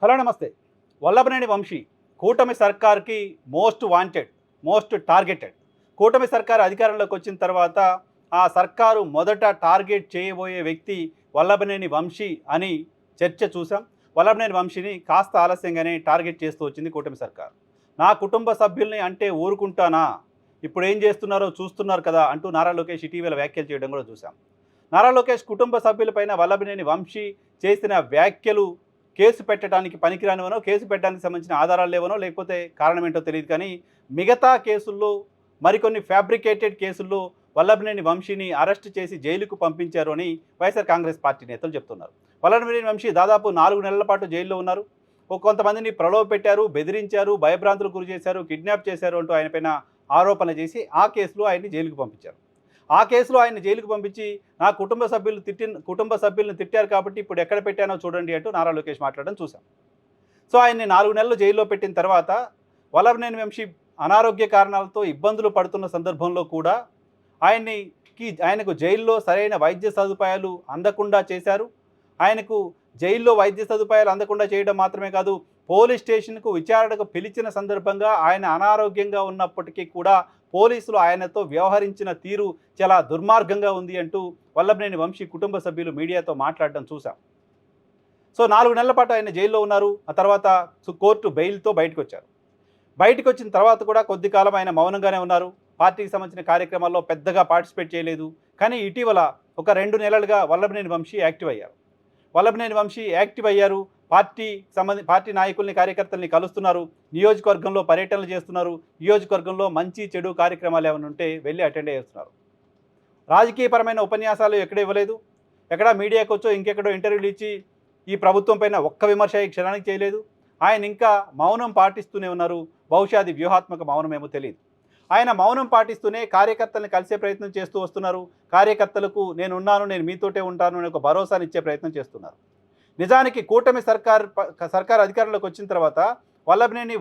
Hello నమస్తే. వల్లభనేని వంశీ కూటమి సర్కార్‌కి most wanted, most targeted. కూటమి సర్కార్ అధికారంలోకి వచ్చిన తర్వాత ఆ సర్కారు మొదట టార్గెట్ చేయబోయే వ్యక్తి వల్లభనేని వంశీ అని చర్చ చూసాం. వల్లభనేని వంశీని కాస్త ఆలస్యంగానే టార్గెట్ చేస్తూ వచ్చింది కూటమి సర్కార్. నా కుటుంబ సభ్యుల్ని అంటే ఊరుకుంటానా? ఇప్పుడు ఏం చేస్తున్నారో చూస్తున్నారు కదా! అంటూ నారా లోకేష్ ఇటీవల వ్యాఖ్యలు చేయడం కూడా చూసాం. నారా లోకేష్ కుటుంబ సభ్యులపైన వల్లభనేని వంశీ చేసిన వ్యాఖ్యలు కేసు పెట్టడానికి పనికిరానివనో, కేసు పెట్టడానికి సంబంధించిన ఆధారాలు లేవనో, లేకపోతే కారణం ఏంటో తెలీదు కానీ, మిగతా కేసుల్లో మరికొన్ని ఫ్యాబ్రికేటెడ్ కేసుల్లో వల్లభనేని వంశీని అరెస్ట్ చేసి జైలుకు పంపించారు అని వైఎస్ఆర్ కాంగ్రెస్ పార్టీ నేతలు చెప్తున్నారు. వల్లభనేని వంశీ దాదాపు 4 నెలల పాటు జైల్లో ఉన్నారు. కొంతమందిని ప్రలోభపెట్టారు, బెదిరించారు, భయభ్రాంతులకు గురి చేశారు, కిడ్నాప్ చేశారు అంటూ ఆయన పైన ఆరోపణ చేసి ఆ కేసులో ఆయన్ని జైలుకు పంపించారు. ఆ కేసులో ఆయన్ని జైలుకు పంపించి నా కుటుంబ సభ్యులను తిట్టారు కాబట్టి ఇప్పుడు ఎక్కడ పెట్టానో చూడండి అంటూ నారా లోకేష్ మాట్లాడడం చూసాం. సో ఆయన్ని 4 నెలలు జైల్లో పెట్టిన తర్వాత వల్లభనేని వంశీ అనారోగ్య కారణాలతో ఇబ్బందులు పడుతున్న సందర్భంలో కూడా ఆయనకు జైల్లో సరైన వైద్య సదుపాయాలు అందకుండా చేశారు. ఆయనకు జైల్లో వైద్య సదుపాయాలు అందకుండా చేయడం మాత్రమే కాదు, పోలీస్ స్టేషన్కు విచారణకు పిలిచిన సందర్భంగా ఆయన అనారోగ్యంగా ఉన్నప్పటికీ కూడా పోలీసులు ఆయనతో వ్యవహరించిన తీరు చాలా దుర్మార్గంగా ఉంది అంటూ వల్లభనేని వంశీ కుటుంబ సభ్యులు మీడియాతో మాట్లాడడం చూసాం. సో 4 నెలల పాటు ఆయన జైల్లో ఉన్నారు. ఆ తర్వాత కోర్టు బెయిల్తో బయటకు వచ్చారు. బయటకు వచ్చిన తర్వాత కూడా కొద్ది కాలం ఆయన మౌనంగానే ఉన్నారు. పార్టీకి సంబంధించిన కార్యక్రమాల్లో పెద్దగా పార్టిసిపేట్ చేయలేదు. కానీ ఇటీవల ఒక 2 నెలలుగా వల్లభనేని వంశీ యాక్టివ్ అయ్యారు. వల్లభనేని వంశీ యాక్టివ్ అయ్యారు. పార్టీ నాయకుల్ని, కార్యకర్తల్ని కలుస్తున్నారు. నియోజకవర్గంలో పర్యటనలు చేస్తున్నారు. నియోజకవర్గంలో మంచి చెడు కార్యక్రమాలు ఏమైనా ఉంటే వెళ్ళి అటెండ్ చేస్తున్నారు. రాజకీయపరమైన ఉపన్యాసాలు ఎక్కడ ఇవ్వలేదు. ఎక్కడ మీడియాకు వచ్చో ఇంకెక్కడో ఇంటర్వ్యూలు ఇచ్చి ఈ ప్రభుత్వం పైన ఒక్క విమర్శ ఈ క్షణానికి చేయలేదు. ఆయన ఇంకా మౌనం పాటిస్తూనే ఉన్నారు. బహుశా అది వ్యూహాత్మక మౌనమేమో తెలియదు. ఆయన మౌనం పాటిస్తూనే కార్యకర్తల్ని కలిసే ప్రయత్నం చేస్తూ వస్తున్నారు. కార్యకర్తలకు నేనున్నాను, నేను మీతోటే ఉంటాను అనే ఒక భరోసానిచ్చే ఇచ్చే ప్రయత్నం చేస్తున్నారు. నిజానికి కూటమి సర్కార్ అధికారంలోకి వచ్చిన తర్వాత వల్లభనేని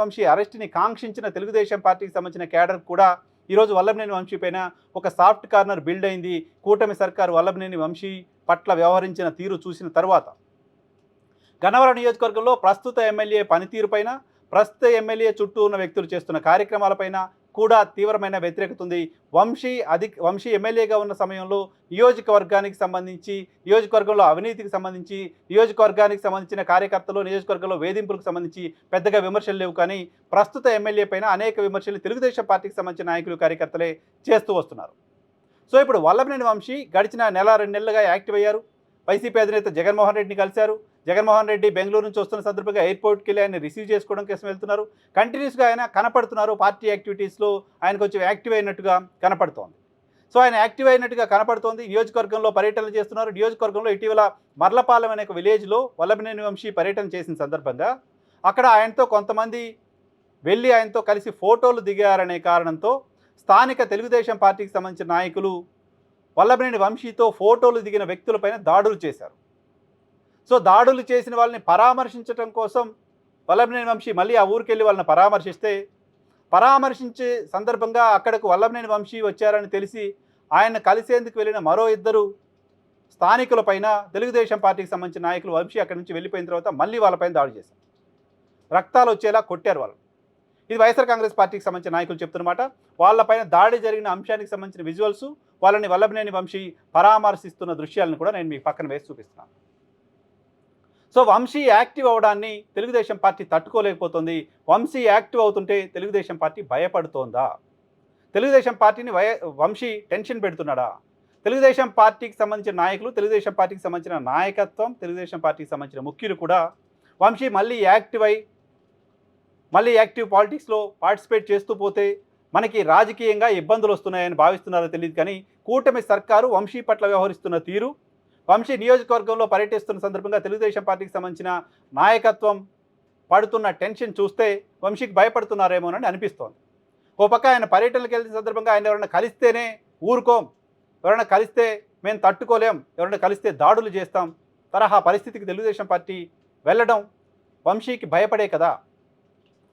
వంశీ అరెస్ట్ని కాంక్షించిన తెలుగుదేశం పార్టీకి సంబంధించిన క్యాడర్ కూడా ఈరోజు వల్లభనేని వంశీ పైన ఒక సాఫ్ట్ కార్నర్ బిల్డ్ అయింది. కూటమి సర్కార్ వల్లభనేని వంశీ పట్ల వ్యవహరించిన తీరు చూసిన తర్వాత గన్నవరం నియోజకవర్గంలో ప్రస్తుత ఎమ్మెల్యే పనితీరుపైన, ప్రస్తుత ఎమ్మెల్యే చుట్టూ ఉన్న వ్యక్తులు చేస్తున్న కార్యక్రమాలపైన కూడా తీవ్రమైన వ్యతిరేకత ఉంది. వంశీ ఎమ్మెల్యేగా ఉన్న సమయంలో నియోజకవర్గంలో అవినీతికి సంబంధించి, నియోజకవర్గానికి సంబంధించిన కార్యకర్తలు, నియోజకవర్గంలో వేధింపులకు సంబంధించి పెద్దగా విమర్శలు లేవు. కానీ ప్రస్తుత ఎమ్మెల్యే పైన అనేక విమర్శలు తెలుగుదేశం పార్టీకి సంబంధించిన నాయకులు, కార్యకర్తలే చేస్తూ వస్తున్నారు. సో ఇప్పుడు వల్లభనేని వంశీ గడిచిన 1-2 నెలలుగా యాక్టివ్ అయ్యారు. వైసీపీ అధినేత జగన్మోహన్ రెడ్డిని కలిశారు. జగన్మోహన్ రెడ్డి బెంగళూరు నుంచి వస్తున్న సందర్భంగా ఎయిర్పోర్ట్కి వెళ్ళి ఆయన రిసీవ్ చేసుకోవడం కోసం వెళ్తున్నారు. కంటిన్యూస్గా ఆయన కనపడుతున్నారు. పార్టీ యాక్టివిటీస్లో ఆయన కొంచెం యాక్టివ్ అయినట్టుగా కనపడుతోంది. సో ఆయన యాక్టివ్ అయినట్టుగా కనపడుతోంది. నియోజకవర్గంలో పర్యటనలు చేస్తున్నారు. నియోజకవర్గంలో ఇటీవల మర్లపాలెం అనే ఒక విలేజ్లో వల్లభనేని వంశీ పర్యటన చేసిన సందర్భంగా అక్కడ ఆయనతో కొంతమంది వెళ్ళి ఆయనతో కలిసి ఫోటోలు దిగారనే కారణంతో స్థానిక తెలుగుదేశం పార్టీకి సంబంధించిన నాయకులు వల్లభనేని వంశీతో ఫోటోలు దిగిన వ్యక్తులపైన దాడులు చేశారు. సో దాడులు చేసిన వాళ్ళని పరామర్శించడం కోసం వల్లభనేని వంశీ మళ్ళీ ఆ ఊరికి వెళ్ళి వాళ్ళని పరామర్శించే సందర్భంగా అక్కడకు వల్లభనేని వంశీ వచ్చారని తెలిసి ఆయన కలిసేందుకు వెళ్ళిన మరో 2 స్థానికులపైన తెలుగుదేశం పార్టీకి సంబంధించిన నాయకులు వంశీ అక్కడి నుంచి వెళ్ళిపోయిన తర్వాత మళ్ళీ వాళ్ళపైన దాడి చేశారు. రక్తాలు వచ్చేలా కొట్టారు వాళ్ళు. ఇది వైఎస్ఆర్ కాంగ్రెస్ పార్టీకి సంబంధించిన నాయకులు చెప్తున్నమాట. వాళ్ళపైన దాడి జరిగిన అంశానికి సంబంధించిన విజువల్స్, వాళ్ళని వల్లభనేని వంశీ పరామర్శిస్తున్న దృశ్యాలను కూడా నేను మీకు పక్కన వేసి చూపిస్తున్నాను. సో వంశీ యాక్టివ్ అవడాన్ని తెలుగుదేశం పార్టీ తట్టుకోలేకపోతుంది. వంశీ యాక్టివ్ అవుతుంటే తెలుగుదేశం పార్టీ భయపడుతోందా? తెలుగుదేశం పార్టీని వంశీ టెన్షన్ పెడుతున్నాడా? తెలుగుదేశం పార్టీకి సంబంధించిన నాయకులు, తెలుగుదేశం పార్టీకి సంబంధించిన నాయకత్వం, తెలుగుదేశం పార్టీకి సంబంధించిన ముఖ్యులు కూడా వంశీ మళ్ళీ యాక్టివ్ పాలిటిక్స్లో పార్టిసిపేట్ చేస్తూ పోతే మనకి రాజకీయంగా ఇబ్బందులు వస్తున్నాయని భావిస్తున్నారో తెలియదు. కానీ కూటమి సర్కారు వంశీ పట్ల వ్యవహరిస్తున్న తీరు, వంశీ నియోజకవర్గంలో పర్యటిస్తున్న సందర్భంగా తెలుగుదేశం పార్టీకి సంబంధించిన నాయకత్వం పడుతున్న టెన్షన్ చూస్తే వంశీకి భయపడుతున్నారేమోనని అనిపిస్తోంది. ఓ పక్క ఆయన పర్యటనలకు వెళ్ళిన సందర్భంగా ఆయన ఎవరైనా కలిస్తేనే ఊరుకోం, ఎవరైనా కలిస్తే మేము తట్టుకోలేం, ఎవరైనా కలిస్తే దాడులు చేస్తాం తరహా పరిస్థితికి తెలుగుదేశం పార్టీ వెళ్ళడం వంశీకి భయపడే కదా.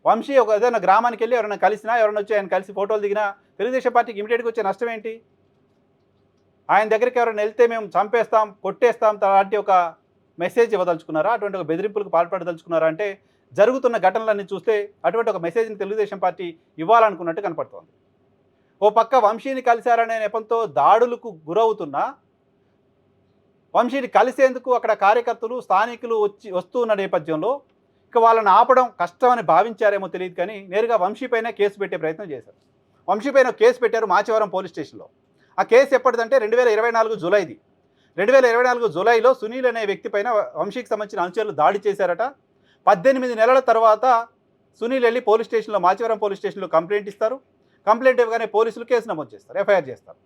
వంశీ ఏదైనా గ్రామానికి వెళ్ళి ఎవరైనా కలిసినా, ఎవరైనా వచ్చి ఆయన కలిసి ఫోటోలు దిగినా తెలుగుదేశం పార్టీకి ఇమీడియట్గా వచ్చే నష్టం ఏంటి? ఆయన దగ్గరికి ఎవరైనా వెళ్తే మేము చంపేస్తాం, కొట్టేస్తాం లాంటి ఒక మెసేజ్ ఇవ్వదలుచుకున్నారా, అటువంటి ఒక బెదిరింపులకు పాల్పడదలుచుకున్నారా అంటే జరుగుతున్న ఘటనలన్నీ చూస్తే అటువంటి ఒక మెసేజ్ని తెలుగుదేశం పార్టీ ఇవ్వాలనుకున్నట్టు కనపడుతోంది. ఓ పక్క వంశీని కలిశారనే నెపంతో దాడులకు గురవుతున్న వంశీని కలిసేందుకు అక్కడ కార్యకర్తలు స్థానికులు వస్తూ ఉన్న నేపథ్యంలో ఇక వాళ్ళని ఆపడం కష్టమని భావించారేమో తెలియదు కానీ నేరుగా వంశీపైనే కేసు పెట్టే ప్రయత్నం చేశారు. వంశీపైన కేసు పెట్టారు మాచవరం పోలీస్ స్టేషన్లో. ఆ కేసు ఎప్పటిదంటే 2024 జూలైది. 2024 జూలైలో సునీల్ అనే వ్యక్తి పైన వంశీకి సంబంధించిన అనుచరులు దాడి చేశారట. 18 నెలల తర్వాత సునీల్ వెళ్ళి పోలీస్ స్టేషన్లో మాచవరం పోలీస్ స్టేషన్లో కంప్లైంట్ ఇస్తారు. కంప్లైంట్ ఇవ్వగానే పోలీసులు కేసు నమోదు చేస్తారు, ఎఫ్ఐఆర్ చేస్తారు.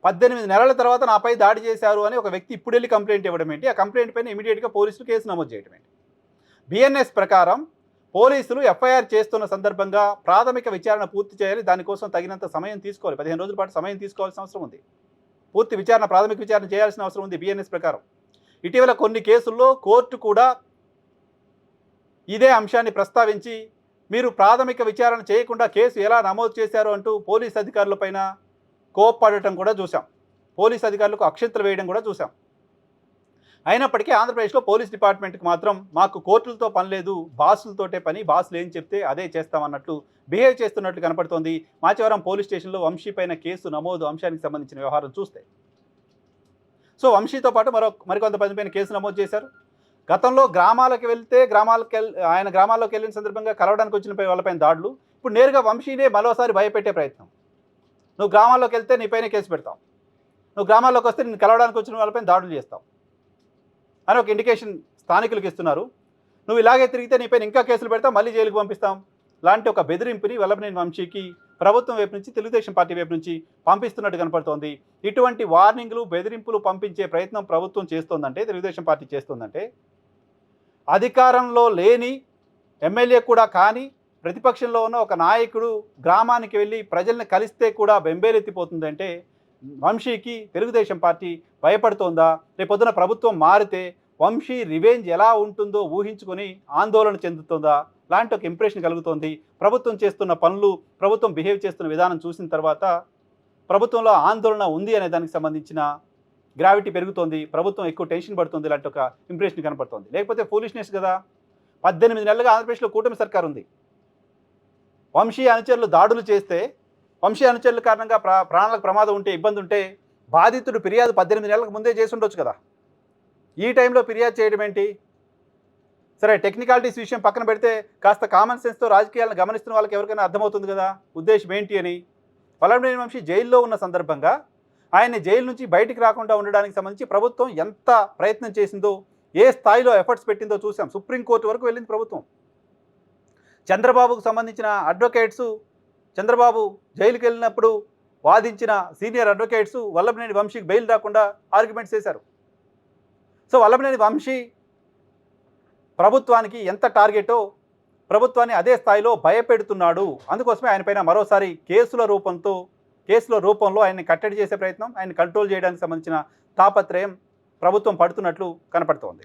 18 నెలల తర్వాత నాపై దాడి చేశారు అని ఒక వ్యక్తి ఇప్పుడు వెళ్ళి కంప్లైంట్ ఇవ్వడం ఏంటి, ఆ కంప్లైంట్ పైన ఇమీడియట్గా పోలీసులు కేసు నమోదు చేయడం ఏంటి? బిఎన్ఎస్ ప్రకారం పోలీసులు ఎఫ్ఐఆర్ చేస్తున్న సందర్భంగా ప్రాథమిక విచారణ పూర్తి చేయాలి. దానికోసం తగినంత సమయం తీసుకోవాలి. 15 రోజుల పాటు సమయం తీసుకోవాల్సిన అవసరం ఉంది. పూర్తి విచారణ, ప్రాథమిక విచారణ చేయాల్సిన అవసరం ఉంది బిఎన్ఎస్ ప్రకారం. ఇటీవల కొన్ని కేసుల్లో కోర్టు కూడా ఇదే అంశాన్ని ప్రస్తావించి మీరు ప్రాథమిక విచారణ చేయకుండా కేసు ఎలా నమోదు చేశారు అంటూ పోలీస్ అధికారులపైన కోప్పడటం కూడా చూసాం. పోలీస్ అధికారులకు అక్షంతలు వేయడం కూడా చూసాం. అయినప్పటికీ ఆంధ్రప్రదేశ్లో పోలీస్ డిపార్ట్మెంట్కి మాత్రం మాకు కోర్టులతో పని లేదు, బాసులతోటే పని, బాసులు ఏం చెప్తే అదే చేస్తామన్నట్లు బిహేవ్ చేస్తున్నట్లు కనపడుతోంది. మాచవరం పోలీస్ స్టేషన్లో వంశీ పైన కేసు నమోదు అంశానికి సంబంధించిన వ్యవహారం చూస్తే. సో వంశీతో పాటు మరికొంత మంది పైన కేసు నమోదు చేశారు. గతంలో గ్రామాలకు వెళ్తే ఆయన గ్రామాల్లోకి వెళ్ళిన సందర్భంగా కలవడానికి వచ్చిన వాళ్ళపైన దాడులు. ఇప్పుడు నేరుగా వంశీనే మరోసారి భయపెట్టే ప్రయత్నం. నువ్వు గ్రామాల్లోకి వెళ్తే నీపైన కేసు పెడతాం, నువ్వు గ్రామాల్లోకి వస్తే నేను కలవడానికి వచ్చిన వాళ్ళపైన దాడులు చేస్తాం అని ఒక ఇండికేషన్ స్థానికులకు ఇస్తున్నారు. నువ్వు ఇలాగే తిరిగితే నీపైన ఇంకా కేసులు పెడతాం, మళ్ళీ జైలుకు పంపిస్తాం లాంటి ఒక బెదిరింపుని వల్లభనేని వంశీకి ప్రభుత్వం వైపు నుంచి, తెలుగుదేశం పార్టీ వైపు నుంచి పంపిస్తున్నట్టు కనపడుతోంది. ఇటువంటి వార్నింగ్లు, బెదిరింపులు పంపించే ప్రయత్నం ప్రభుత్వం చేస్తోందంటే, తెలుగుదేశం పార్టీ చేస్తోందంటే, అధికారంలో లేని ఎమ్మెల్యే కూడా కానీ ప్రతిపక్షంలో ఉన్న ఒక నాయకుడు గ్రామానికి వెళ్ళి ప్రజల్ని కలిస్తే కూడా బెంబేలెత్తిపోతుందంటే వంశీకి తెలుగుదేశం పార్టీ భయపడుతోందా? రేపొద్దున ప్రభుత్వం మారితే వంశీ రివెంజ్ ఎలా ఉంటుందో ఊహించుకొని ఆందోళన చెందుతుందా లాంటి ఒక ఇంప్రెషన్ కలుగుతోంది. ప్రభుత్వం చేస్తున్న పనులు, ప్రభుత్వం బిహేవ్ చేస్తున్న విధానం చూసిన తర్వాత ప్రభుత్వంలో ఆందోళన ఉంది అనే దానికి సంబంధించిన గ్రావిటీ పెరుగుతోంది, ప్రభుత్వం ఎక్కువ టెన్షన్ పడుతుంది లాంటి ఒక ఇంప్రెషన్ కనపడుతోంది. లేకపోతే ఫూలిష్నెస్ కదా. 18 నెలలుగా ఆంధ్రప్రదేశ్లో కూటమి సర్కారు ఉంది. వంశీ అనుచరులు దాడులు చేస్తే, వంశీ అనుచరుల కారణంగా ప్రాణాలకు ప్రమాదం ఉంటే, ఇబ్బంది ఉంటే బాధితుడు ఫిర్యాదు 18 నెలలకు ముందే చేసి ఉండొచ్చు కదా. ఈ టైంలో ఫిర్యాదు చేయడం ఏంటి? సరే, టెక్నికాలిటీస్ విషయం పక్కన పెడితే కాస్త కామన్ సెన్స్తో రాజకీయాలను గమనిస్తున్న వాళ్ళకి ఎవరికైనా అర్థమవుతుంది కదా ఉద్దేశం ఏంటి అని. వల్లభనేని వంశీ జైల్లో ఉన్న సందర్భంగా ఆయన్ని జైలు నుంచి బయటికి రాకుండా ఉండడానికి సంబంధించి ప్రభుత్వం ఎంత ప్రయత్నం చేసిందో, ఏ స్థాయిలో ఎఫర్ట్స్ పెట్టిందో చూసాం. సుప్రీంకోర్టు వరకు వెళ్ళింది ప్రభుత్వం. చంద్రబాబుకు సంబంధించిన అడ్వకేట్సు, చంద్రబాబు జైలుకి వెళ్ళినప్పుడు వాదించిన సీనియర్ అడ్వకేట్స్ వల్లభనేని వంశీకి బెయిల్ రాకుండా ఆర్గ్యుమెంట్స్ చేశారు. సో వల్లభనేని వంశీ ప్రభుత్వానికి ఎంత టార్గెటో ప్రభుత్వాన్ని అదే స్థాయిలో భయపెడుతున్నాడు. అందుకోసమే ఆయన పైన మరోసారి కేసుల రూపంలో ఆయన్ని కట్టడి చేసే ప్రయత్నం, ఆయన్ని కంట్రోల్ చేయడానికి సంబంధించిన తాపత్రయం ప్రభుత్వం పడుతున్నట్లు కనపడుతోంది.